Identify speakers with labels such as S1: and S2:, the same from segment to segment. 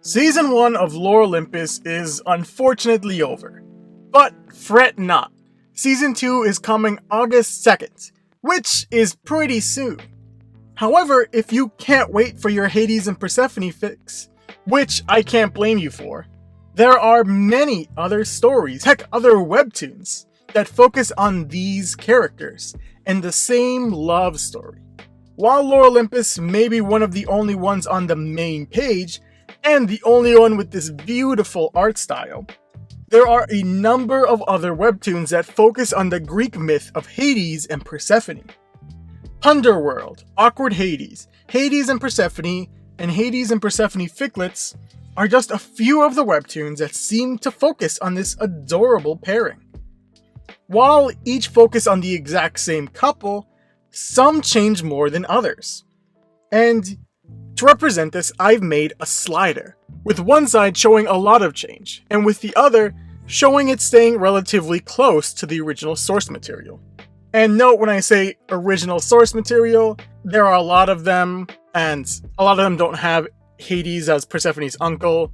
S1: Season 1 of Lore Olympus is unfortunately over. But fret not, Season 2 is coming August 2nd, which is pretty soon. However, if you can't wait for your Hades and Persephone fix, which I can't blame you for, there are many other stories, heck, other webtoons, that focus on these characters and the same love story. While Lore Olympus may be one of the only ones on the main page, and the only one with this beautiful art style, there are a number of other webtoons that focus on the Greek myth of Hades and Persephone. Underworld, Awkward Hades, Hades and Persephone, and Hades and Persephone Ficlets are just a few of the webtoons that seem to focus on this adorable pairing. While each focus on the exact same couple, some change more than others. And to represent this, I've made a slider, with one side showing a lot of change, and with the other showing it staying relatively close to the original source material. And note when I say original source material, there are a lot of them, and a lot of them don't have Hades as Persephone's uncle,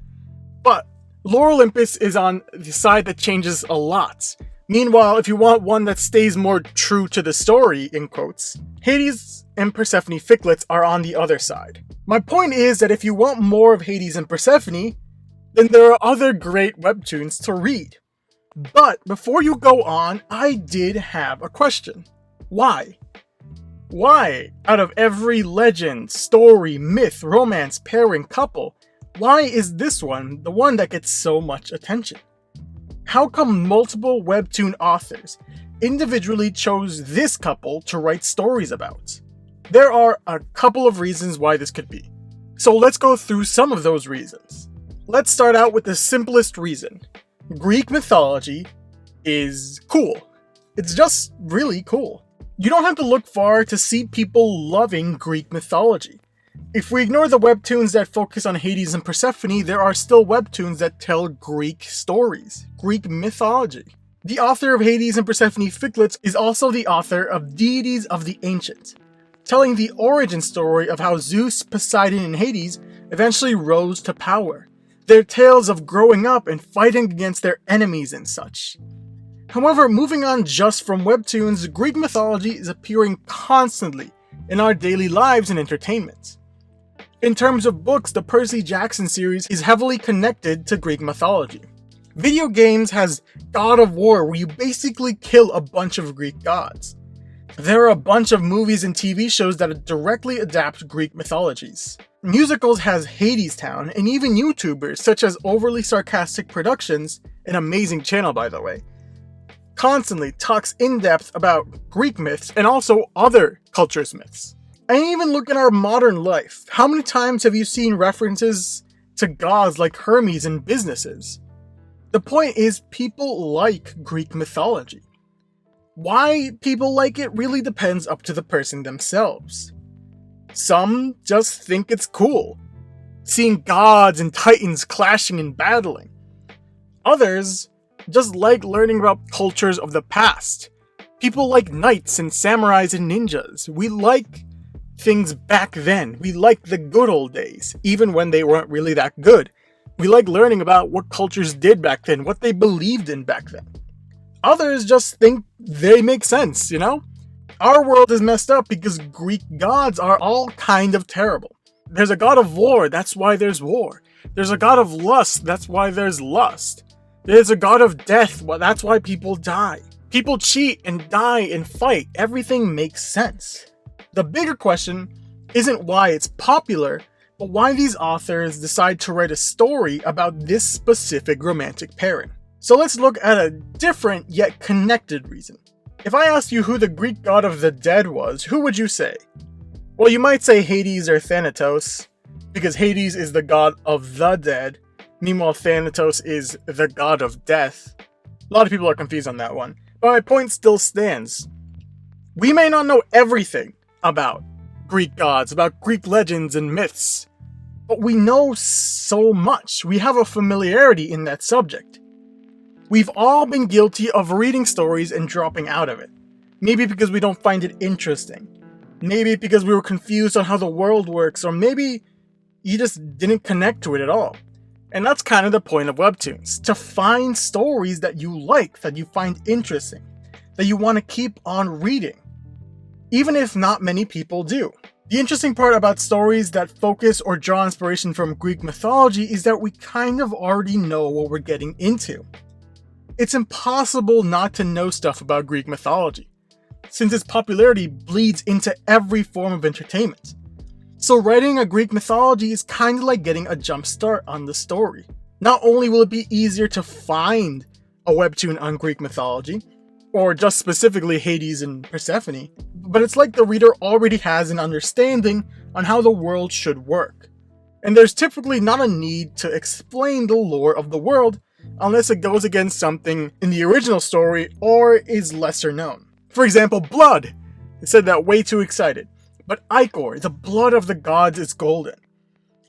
S1: but Lore Olympus is on the side that changes a lot. Meanwhile, if you want one that stays more true to the story, in quotes, Hades and Persephone Ficlets are on the other side. My point is that if you want more of Hades and Persephone, then there are other great webtoons to read. But before you go on, I did have a question. Why? Why, out of every legend, story, myth, romance, pairing, couple, why is this one the one that gets so much attention? How come multiple webtoon authors individually chose this couple to write stories about? There are a couple of reasons why this could be. So let's go through some of those reasons. Let's start out with the simplest reason. Greek mythology is cool. It's just really cool. You don't have to look far to see people loving Greek mythology. If we ignore the webtoons that focus on Hades and Persephone, there are still webtoons that tell Greek stories, Greek mythology. The author of Hades and Persephone Ficlets is also the author of Deities of the Ancient, telling the origin story of how Zeus, Poseidon, and Hades eventually rose to power, their tales of growing up and fighting against their enemies and such. However, moving on just from webtoons, Greek mythology is appearing constantly in our daily lives and entertainment. In terms of books, the Percy Jackson series is heavily connected to Greek mythology. Video games has God of War, where you basically kill a bunch of Greek gods. There are a bunch of movies and TV shows that directly adapt Greek mythologies. Musicals has Hades Town, and even YouTubers such as Overly Sarcastic Productions, an amazing channel by the way, constantly talks in depth about Greek myths and also other cultures' myths. And even look at our modern life. How many times have you seen references to gods like Hermes in businesses? The point is, people like Greek mythology. Why people like it really depends up to the person themselves. Some just think it's cool, seeing gods and titans clashing and battling. Others just like learning about cultures of the past. People like knights and samurais and ninjas. We like things back then. We like the good old days, even when they weren't really that good. We like learning about what cultures did back then, what they believed in back then. Others just think they make sense, you know? Our world is messed up because Greek gods are all kind of terrible. There's a god of war, that's why there's war. There's a god of lust, that's why there's lust. There's a god of death, well, that's why people die. People cheat and die and fight. Everything makes sense. The bigger question isn't why it's popular, but why these authors decide to write a story about this specific romantic pairing. So let's look at a different yet connected reason. If I asked you who the Greek god of the dead was, who would you say? Well, you might say Hades or Thanatos, because Hades is the god of the dead, meanwhile Thanatos is the god of death. A lot of people are confused on that one, but my point still stands. We may not know everything about Greek gods, about Greek legends and myths, but we know so much. We have a familiarity in that subject. We've all been guilty of reading stories and dropping out of it. Maybe because we don't find it interesting. Maybe because we were confused on how the world works, or maybe you just didn't connect to it at all. And that's kind of the point of Webtoons, to find stories that you like, that you find interesting, that you want to keep on reading, even if not many people do. The interesting part about stories that focus or draw inspiration from Greek mythology is that we kind of already know what we're getting into. It's impossible not to know stuff about Greek mythology, since its popularity bleeds into every form of entertainment. So writing a Greek mythology is kind of like getting a jump start on the story. Not only will it be easier to find a webtoon on Greek mythology, or just specifically Hades and Persephone, but it's like the reader already has an understanding on how the world should work. And there's typically not a need to explain the lore of the world unless it goes against something in the original story or is lesser known. For example, blood! I said that way too excited. But ichor, the blood of the gods, is golden.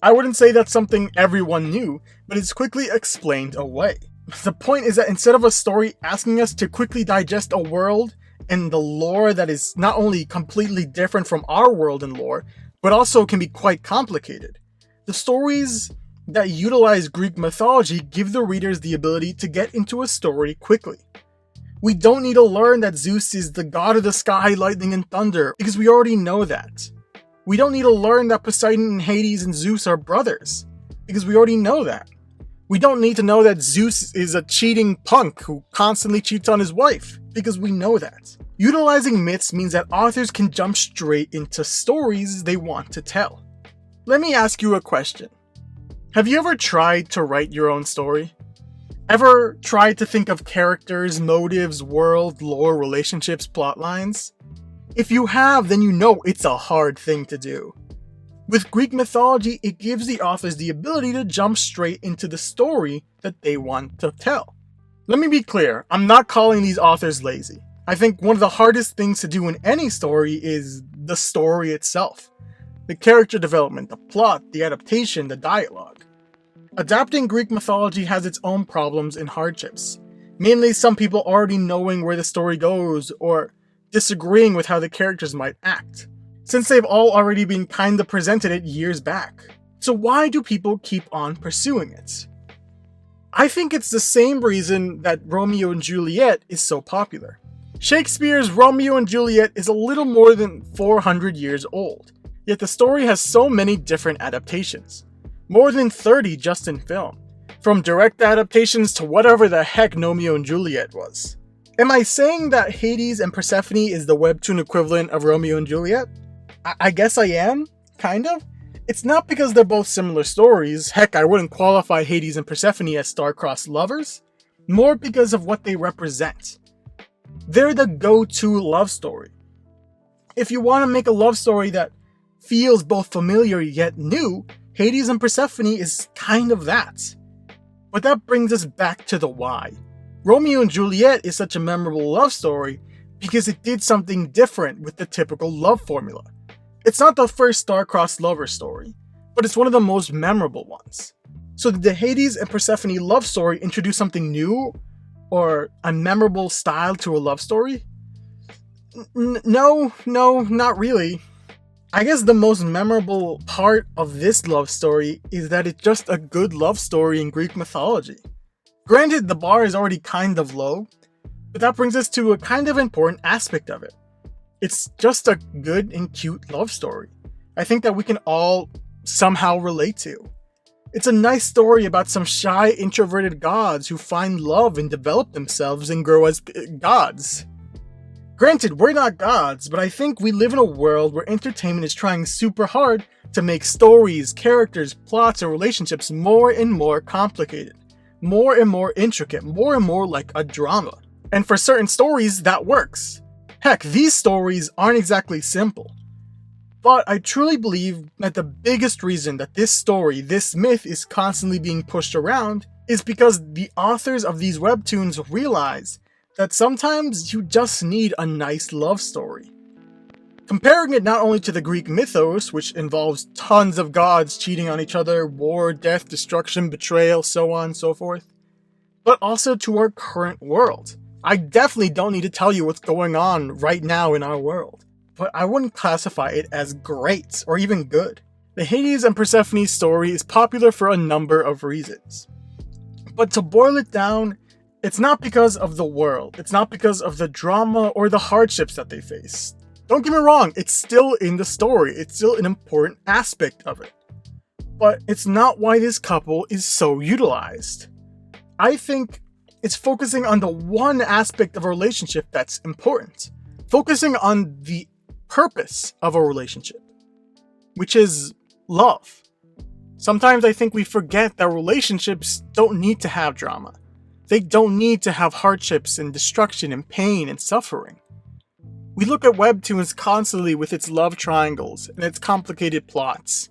S1: I wouldn't say that's something everyone knew, but it's quickly explained away. The point is that instead of a story asking us to quickly digest a world and the lore that is not only completely different from our world and lore, but also can be quite complicated, the stories that utilize Greek mythology give the readers the ability to get into a story quickly. We don't need to learn that Zeus is the god of the sky, lightning, and thunder, because we already know that. We don't need to learn that Poseidon and Hades and Zeus are brothers, because we already know that. We don't need to know that Zeus is a cheating punk who constantly cheats on his wife, because we know that. Utilizing myths means that authors can jump straight into stories they want to tell. Let me ask you a question. Have you ever tried to write your own story? Ever tried to think of characters, motives, world, lore, relationships, plot lines? If you have, then you know it's a hard thing to do. With Greek mythology, it gives the authors the ability to jump straight into the story that they want to tell. Let me be clear, I'm not calling these authors lazy. I think one of the hardest things to do in any story is the story itself. The character development, the plot, the adaptation, the dialogue. Adapting Greek mythology has its own problems and hardships. Mainly some people already knowing where the story goes or disagreeing with how the characters might act, since they've all already been kinda presented it years back. So why do people keep on pursuing it? I think it's the same reason that Romeo and Juliet is so popular. Shakespeare's Romeo and Juliet is a little more than 400 years old, yet the story has so many different adaptations. More than 30 just in film, from direct adaptations to whatever the heck Romeo and Juliet was. Am I saying that Hades and Persephone is the webtoon equivalent of Romeo and Juliet? I guess I am, kind of. It's not because they're both similar stories, heck I wouldn't qualify Hades and Persephone as star-crossed lovers, more because of what they represent. They're the go-to love story. If you want to make a love story that feels both familiar yet new, Hades and Persephone is kind of that. But that brings us back to the why. Romeo and Juliet is such a memorable love story because it did something different with the typical love formula. It's not the first star-crossed lover story, but it's one of the most memorable ones. So did the Hades and Persephone love story introduce something new or a memorable style to a love story? No, not really. I guess the most memorable part of this love story is that it's just a good love story in Greek mythology. Granted, the bar is already kind of low, but that brings us to a kind of important aspect of it. It's just a good and cute love story. I think that we can all somehow relate to. It's a nice story about some shy, introverted gods who find love and develop themselves and grow as gods. Granted, we're not gods, but I think we live in a world where entertainment is trying super hard to make stories, characters, plots, and relationships more and more complicated, more and more intricate, more and more like a drama. And for certain stories, that works. Heck, these stories aren't exactly simple. But I truly believe that the biggest reason that this story, this myth, is constantly being pushed around is because the authors of these webtoons realize that sometimes you just need a nice love story. Comparing it not only to the Greek mythos, which involves tons of gods cheating on each other, war, death, destruction, betrayal, so on and so forth, but also to our current world. I definitely don't need to tell you what's going on right now in our world, but I wouldn't classify it as great or even good. The Hades and Persephone story is popular for a number of reasons. But to boil it down, it's not because of the world, it's not because of the drama or the hardships that they face. Don't get me wrong, it's still in the story, it's still an important aspect of it. But it's not why this couple is so utilized. I think it's focusing on the one aspect of a relationship that's important. Focusing on the purpose of a relationship, which is love. Sometimes I think we forget that relationships don't need to have drama. They don't need to have hardships and destruction and pain and suffering. We look at Webtoons constantly with its love triangles and its complicated plots.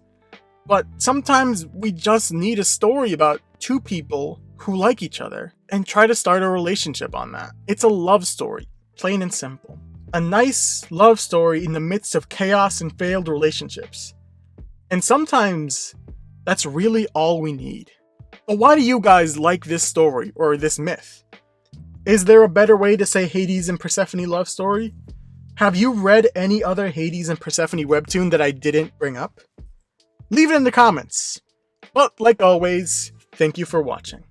S1: But sometimes we just need a story about two people who like each other and try to start a relationship on that. It's a love story, plain and simple. A nice love story in the midst of chaos and failed relationships. And sometimes that's really all we need. But why do you guys like this story or this myth? Is there a better way to say Hades and Persephone love story? Have you read any other Hades and Persephone webtoon that I didn't bring up? Leave it in the comments. But like always, thank you for watching.